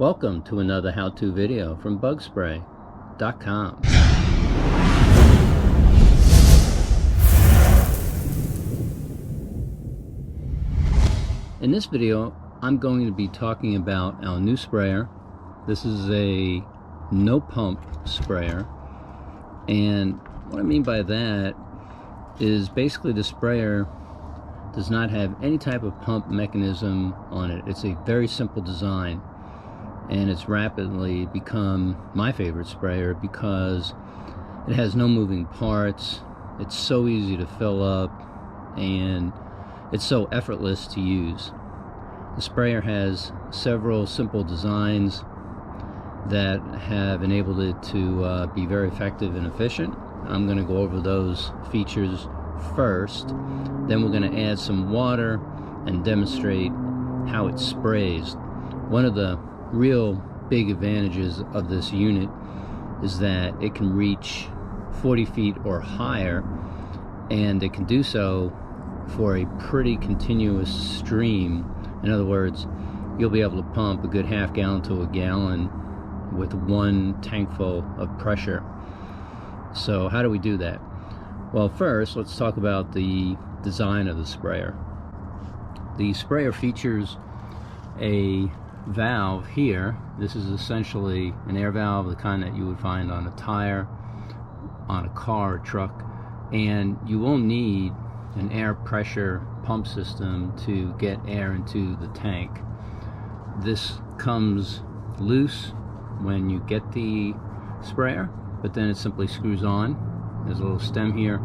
Welcome to another how-to video from Bugspray.com. In this video, I'm going to be talking about our new sprayer. This is a no pump sprayer, and what I mean by that is basically the sprayer does not have any type of pump mechanism on it. It's a very simple design, and it's rapidly become my favorite sprayer because it has no moving parts. It's so easy to fill up, and it's so effortless to use. The sprayer has several simple designs that have enabled it to be very effective and efficient. I'm going to go over those features first, then we're going to add some water and demonstrate how it sprays. One of the real big advantages of this unit is that it can reach 40 feet or higher, and it can do so for a pretty continuous stream. In other words, you'll be able to pump a good half gallon to a gallon with one tank full of pressure. So how do we do that? Well, first let's talk about the design of the sprayer. The sprayer features a valve here. This is essentially an air valve, the kind that you would find on a tire, on a car or truck, and you will need an air pressure pump system to get air into the tank. This comes loose when you get the sprayer, but then it simply screws on. There's a little stem here,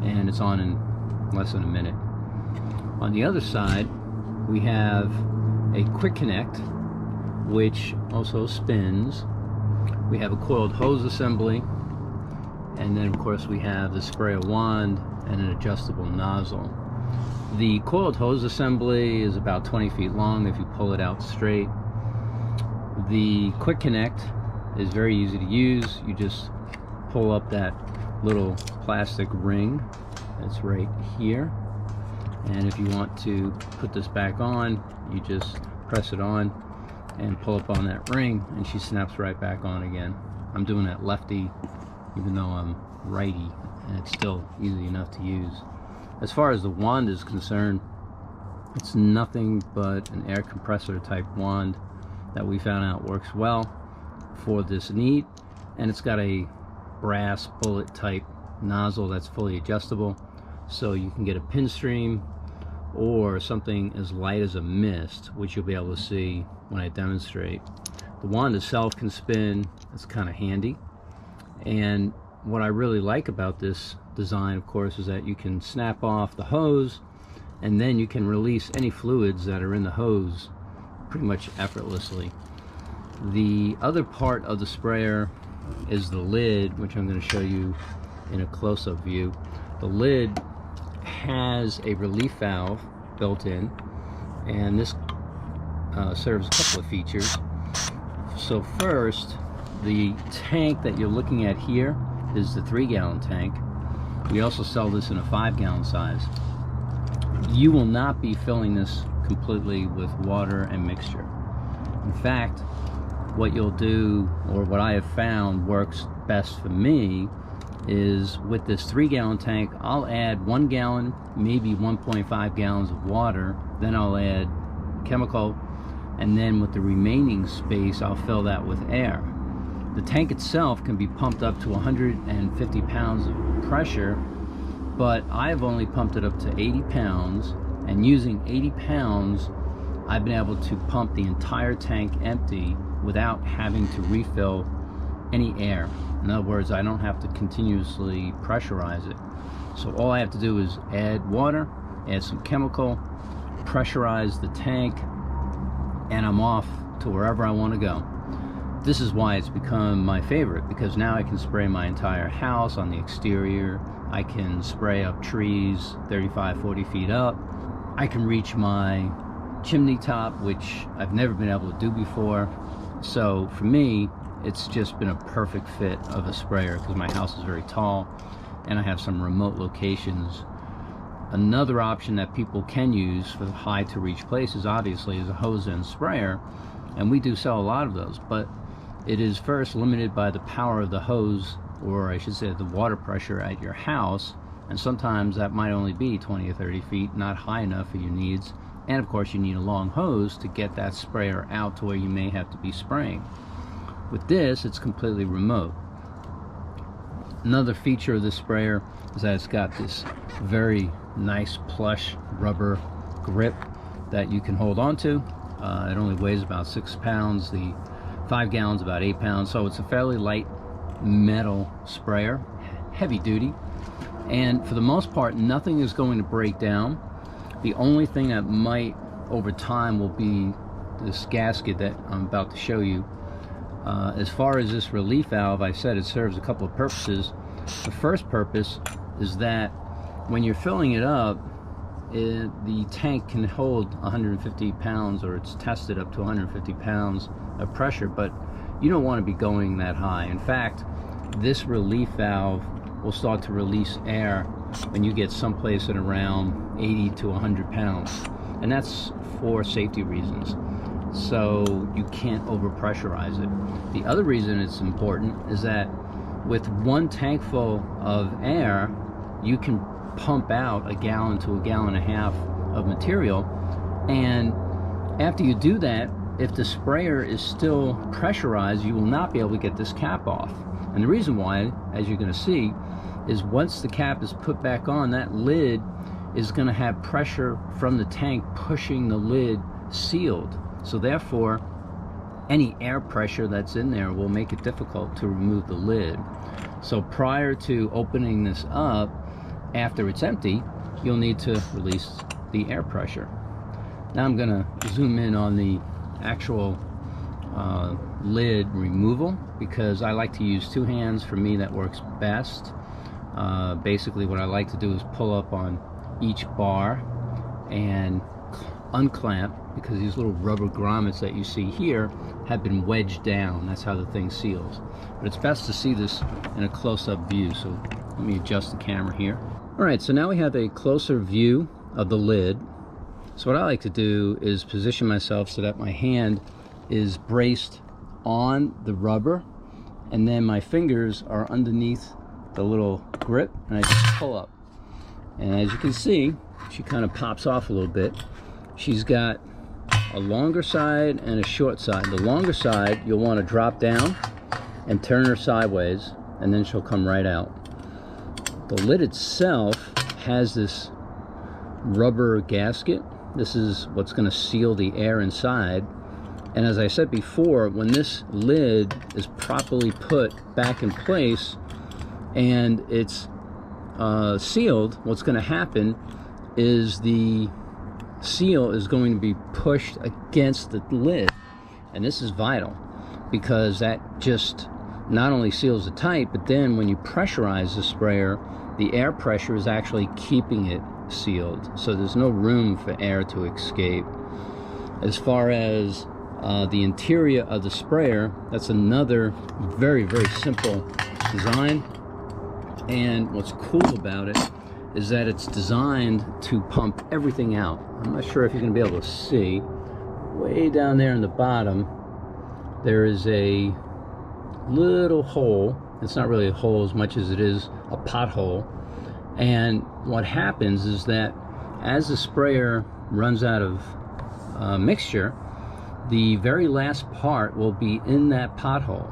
and it's on in less than a minute. On the other side, we have a quick connect, which also spins. We have a coiled hose assembly, and then of course we have the sprayer wand and an adjustable nozzle. The coiled hose assembly is about 20 feet long if you pull it out straight. The quick connect is very easy to use. You just pull up that little plastic ring that's right here, and if you want to put this back on, you just press it on and pull up on that ring, and she snaps right back on again. I'm doing that lefty even though I'm righty, and it's still easy enough to use. As far as the wand is concerned, it's nothing but an air compressor type wand that we found out works well for this need, and it's got a brass bullet type nozzle that's fully adjustable, so you can get a pin stream or something as light as a mist, which you'll be able to see when I demonstrate. The wand itself can spin. It's kind of handy, and what I really like about this design, of course, is that you can snap off the hose, and then you can release any fluids that are in the hose pretty much effortlessly. The other part of the sprayer is the lid, which I'm going to show you in a close-up view. The lid has a relief valve built in, and this serves a couple of features. So first, the tank that you're looking at here is the 3-gallon tank. We also sell this in a 5-gallon size. You will not be filling this completely with water and mixture. In fact, what you'll do, or what I have found works best for me, is with this 3-gallon tank, I'll add 1 gallon, maybe 1.5 gallons of water, then I'll add chemical, and then with the remaining space I'll fill that with air. The tank itself can be pumped up to 150 pounds of pressure, but I've only pumped it up to 80 pounds, and using 80 pounds I've been able to pump the entire tank empty without having to refill any air. In other words, I don't have to continuously pressurize it. So all I have to do is add water, add some chemical, pressurize the tank, and I'm off to wherever I want to go. This is why it's become my favorite, because now I can spray my entire house on the exterior. I can spray up trees 35-40 feet up. I can reach my chimney top, which I've never been able to do before. So for me, it's just been a perfect fit of a sprayer, because my house is very tall and I have some remote locations. Another option that people can use for the high to reach places, obviously, is a hose end sprayer, and we do sell a lot of those, but it is first limited by the power of the hose, or I should say the water pressure at your house, and sometimes that might only be 20 or 30 feet, not high enough for your needs. And of course you need a long hose to get that sprayer out to where you may have to be spraying. With this, it's completely remote. Another feature of this sprayer is that it's got this very nice plush rubber grip that you can hold on to. It only weighs about 6 pounds. The 5 gallons about 8 pounds, so it's a fairly light metal sprayer, heavy duty, and for the most part nothing is going to break down. The only thing that might over time will be this gasket that I'm about to show you. As far as this relief valve, I said it serves a couple of purposes. The first purpose is that when you're filling it up, the tank can hold 150 pounds, or it's tested up to 150 pounds of pressure, but you don't want to be going that high. In fact, this relief valve will start to release air when you get someplace at around 80 to 100 pounds, and that's for safety reasons. So you can't over pressurize it. The other reason it's important is that with one tank full of air, you can pump out a gallon to a gallon and a half of material, and after you do that, if the sprayer is still pressurized, you will not be able to get this cap off. And the reason why, as you're going to see, is once the cap is put back on, that lid is going to have pressure from the tank pushing the lid sealed. So therefore, any air pressure that's in there will make it difficult to remove the lid. So prior to opening this up, after it's empty, you'll need to release the air pressure. Now I'm going to zoom in on the actual lid removal, because I like to use 2 hands. For me, that works best. Basically what I like to do is pull up on each bar and unclamp, because these little rubber grommets that you see here have been wedged down. That's how the thing seals. But it's best to see this in a close-up view, so let me adjust the camera here. Alright, so now we have a closer view of the lid. So what I like to do is position myself so that my hand is braced on the rubber, and then my fingers are underneath the little grip, and I just pull up. And as you can see, she kind of pops off a little bit. She's got a longer side and a short side. The longer side, you'll want to drop down and turn her sideways, and then she'll come right out. The lid itself has this rubber gasket. This is what's going to seal the air inside. And as I said before, when this lid is properly put back in place and it's sealed, what's going to happen is the seal is going to be pushed against the lid. And this is vital, because that just not only seals it tight, but then when you pressurize the sprayer, the air pressure is actually keeping it sealed, so there's no room for air to escape. As far as the interior of the sprayer, that's another very, very simple design, and what's cool about it is that it's designed to pump everything out. I'm not sure if you're going to be able to see. Way down there in the bottom, there is a little hole. It's not really a hole as much as it is a pothole. And what happens is that as the sprayer runs out of mixture, the very last part will be in that pothole.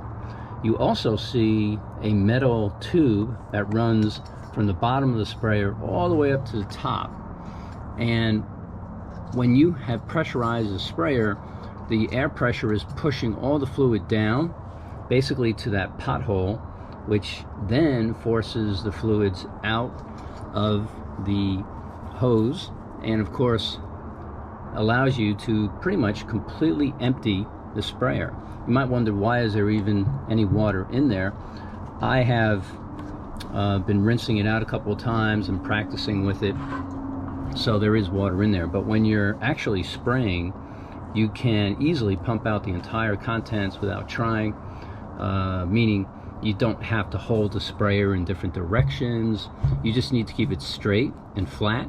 You also see a metal tube that runs from the bottom of the sprayer all the way up to the top. And when you have pressurized the sprayer, the air pressure is pushing all the fluid down, basically to that pothole, which then forces the fluids out of the hose, and of course allows you to pretty much completely empty the sprayer. You might wonder, why is there even any water in there? I have been rinsing it out a couple of times and practicing with it, so there is water in there. But when you're actually spraying, you can easily pump out the entire contents without trying, meaning you don't have to hold the sprayer in different directions. You just need to keep it straight and flat,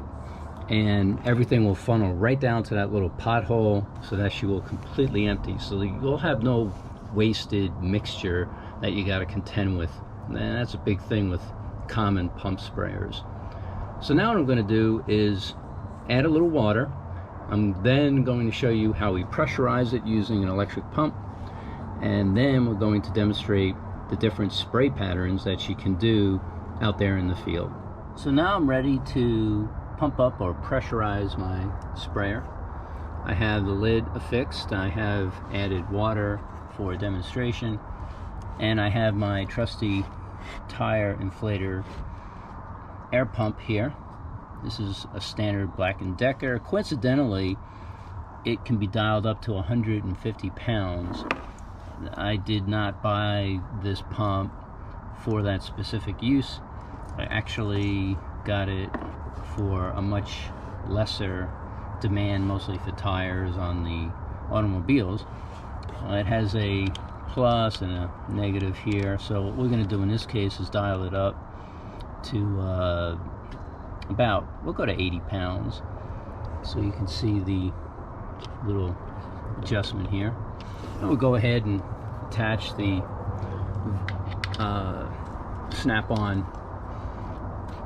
and everything will funnel right down to that little pothole so that she will completely empty. So you'll have no wasted mixture that you got to contend with. And that's a big thing with common pump sprayers. So now what I'm going to do is add a little water. I'm then going to show you how we pressurize it using an electric pump, and then we're going to demonstrate the different spray patterns that she can do out there in the field. So now I'm ready to pump up or pressurize my sprayer. I have the lid affixed, I have added water for a demonstration, and I have my trusty tire inflator air pump here. This is a standard Black & Decker. Coincidentally, it can be dialed up to 150 pounds. I did not buy this pump for that specific use. I actually got it for a much lesser demand, mostly for tires on the automobiles. It has a plus and a negative here, so what we're going to do in this case is dial it up to we'll go to 80 pounds, so you can see the little adjustment here. And we'll go ahead and attach the snap-on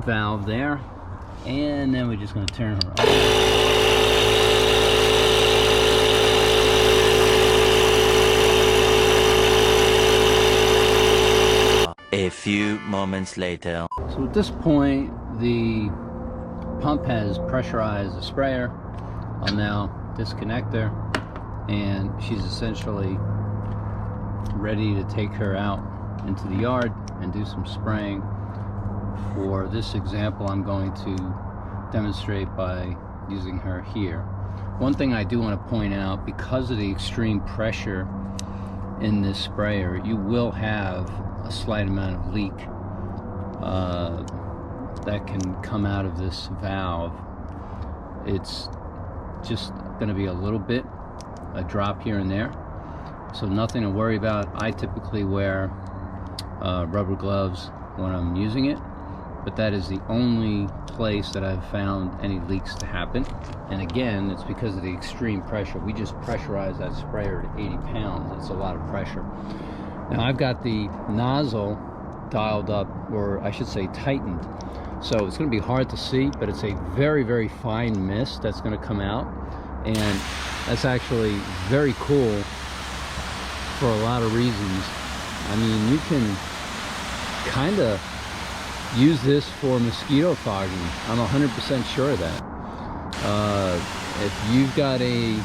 valve there, and then we're just going to turn her on. A few moments later. So at this point, the pump has pressurized the sprayer. I'll now disconnect her, and she's essentially ready to take her out into the yard and do some spraying. For this example, I'm going to demonstrate by using her here. One thing I do want to point out, because of the extreme pressure in this sprayer, you will have a slight amount of leak that can come out of this valve. It's just going to be a little bit, a drop here and there, so nothing to worry about. I typically wear rubber gloves when I'm using it, but that is the only place that I've found any leaks to happen. And again, it's because of the extreme pressure. We just pressurized that sprayer to 80 pounds. It's a lot of pressure. Now I've got the nozzle dialed up, or I should say tightened, so it's going to be hard to see, but it's a very, very fine mist that's going to come out, and that's actually very cool for a lot of reasons. I mean, you can kind of use this for mosquito fogging. I'm 100% sure of that. If you've got a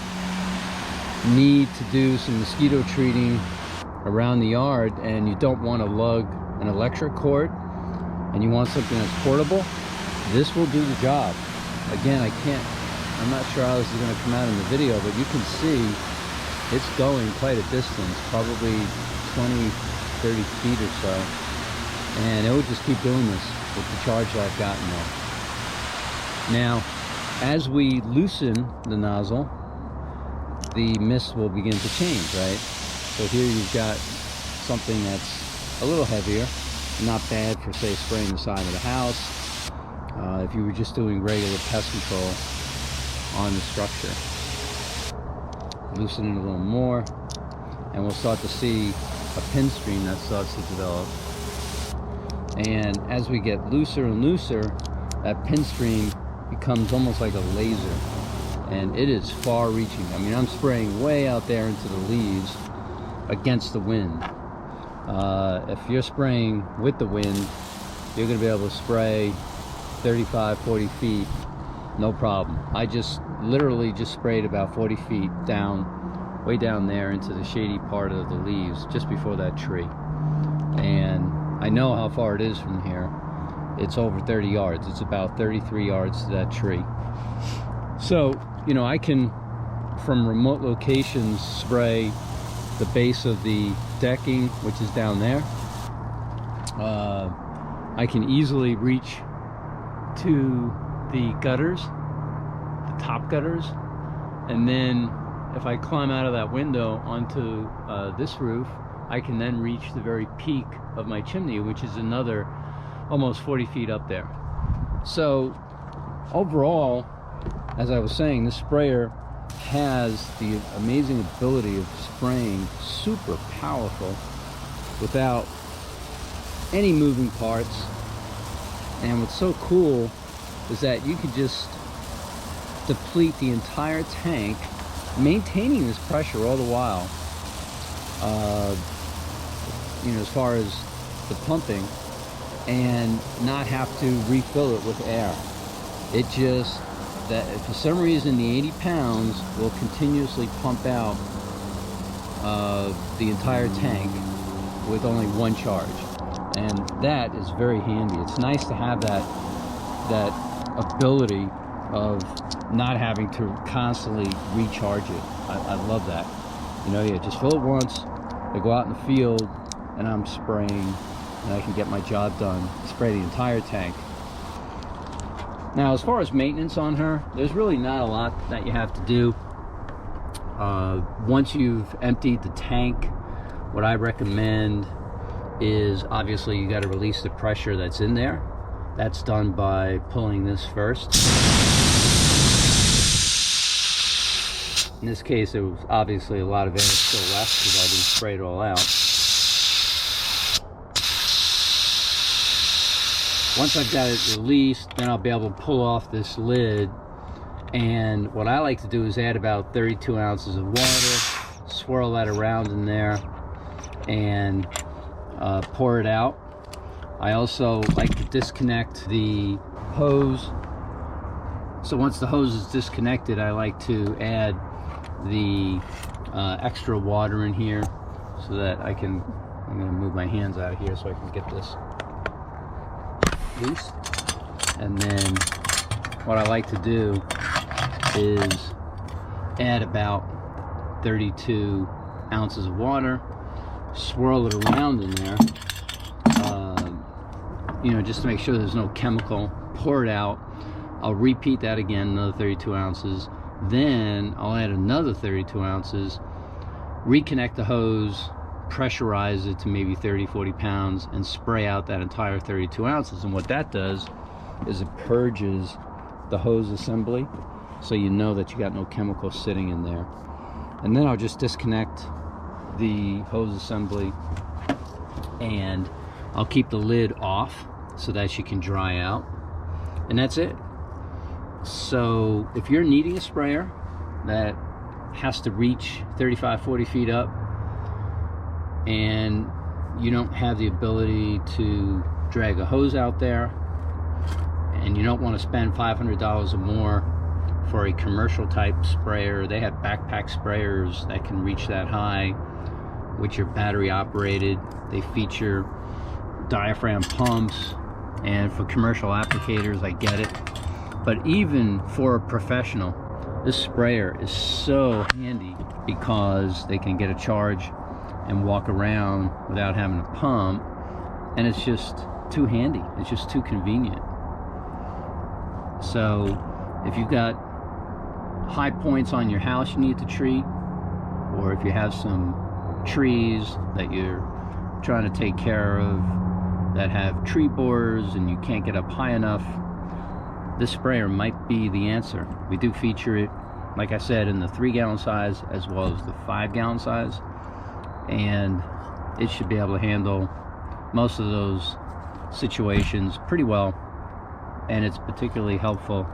need to do some mosquito treating around the yard and you don't want to lug an electric cord and you want something that's portable, this will do the job. Again, I'm not sure how this is going to come out in the video, but you can see it's going quite a distance, probably 20, 30 feet or so, and it will just keep doing this with the charge that I've gotten there. Now, as we loosen the nozzle, the mist will begin to change, right? So here you've got something that's a little heavier, not bad for, say, spraying the side of the house, if you were just doing regular pest control on the structure. Loosen it a little more, and we'll start to see a pin stream that starts to develop. And as we get looser and looser, that pin stream becomes almost like a laser, and it is far-reaching. I mean, I'm spraying way out there into the leaves against the wind. If you're spraying with the wind, you're going to be able to spray 35, 40 feet, no problem. I just literally just sprayed about 40 feet down, way down there into the shady part of the leaves, just before that tree. And I know how far it is from here. It's over 30 yards. It's about 33 yards to that tree. So, you know, I can, from remote locations, spray the base of the decking, which is down there. I can easily reach to the gutters, the top gutters, and then if I climb out of that window onto this roof, I can then reach the very peak of my chimney, which is another almost 40 feet up there. So overall, as I was saying, this sprayer has the amazing ability of spraying super powerful without any moving parts. And what's so cool is that you could just deplete the entire tank, maintaining this pressure all the while, you know, as far as the pumping, and not have to refill it with air. It just, that for some reason the 80 pounds will continuously pump out the entire tank with only one charge, and that is very handy. It's nice to have that ability of not having to constantly recharge it. I love that. You know, yeah, just fill it once, I go out in the field and I'm spraying, and I can get my job done, spray the entire tank. Now, as far as maintenance on her, there's really not a lot that you have to do. Once you've emptied the tank, what I recommend is, obviously, you got to release the pressure that's in there. That's done by pulling this first. In this case, there was obviously a lot of air still left because I didn't spray it all out. Once I've got it released, then I'll be able to pull off this lid, and what I like to do is add about 32 ounces of water, swirl that around in there, and pour it out. I also like to disconnect the hose. So once the hose is disconnected, I like to add the extra water in here so that I'm going to move my hands out of here so I can get this loose. And then what I like to do is add about 32 ounces of water, swirl it around in there, you know, just to make sure there's no chemical, pour it out. I'll repeat that again, another 32 ounces. Then I'll add another 32 ounces, reconnect the hose, pressurize it to maybe 30-40 pounds, and spray out that entire 32 ounces. And what that does is it purges the hose assembly, so you know that you got no chemical sitting in there. And then I'll just disconnect the hose assembly, and I'll keep the lid off so that she can dry out, and that's it. So if you're needing a sprayer that has to reach 35-40 feet up, and you don't have the ability to drag a hose out there, and you don't want to spend $500 or more for a commercial type sprayer, they have backpack sprayers that can reach that high, which are battery operated. They feature diaphragm pumps, and for commercial applicators, I get it. But even for a professional, this sprayer is so handy because they can get a charge and walk around without having to pump, and it's just too handy. It's just too convenient. So if you've got high points on your house you need to treat, or if you have some trees that you're trying to take care of that have tree borers and you can't get up high enough, this sprayer might be the answer. We do feature it, like I said, in the 3-gallon size as well as the 5-gallon size, and it should be able to handle most of those situations pretty well. And it's particularly helpful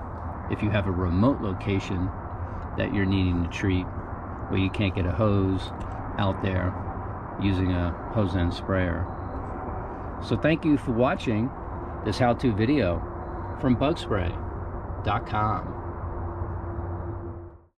if you have a remote location that you're needing to treat, where you can't get a hose out there using a hose end sprayer. So thank you for watching this how-to video from Bugspray.com.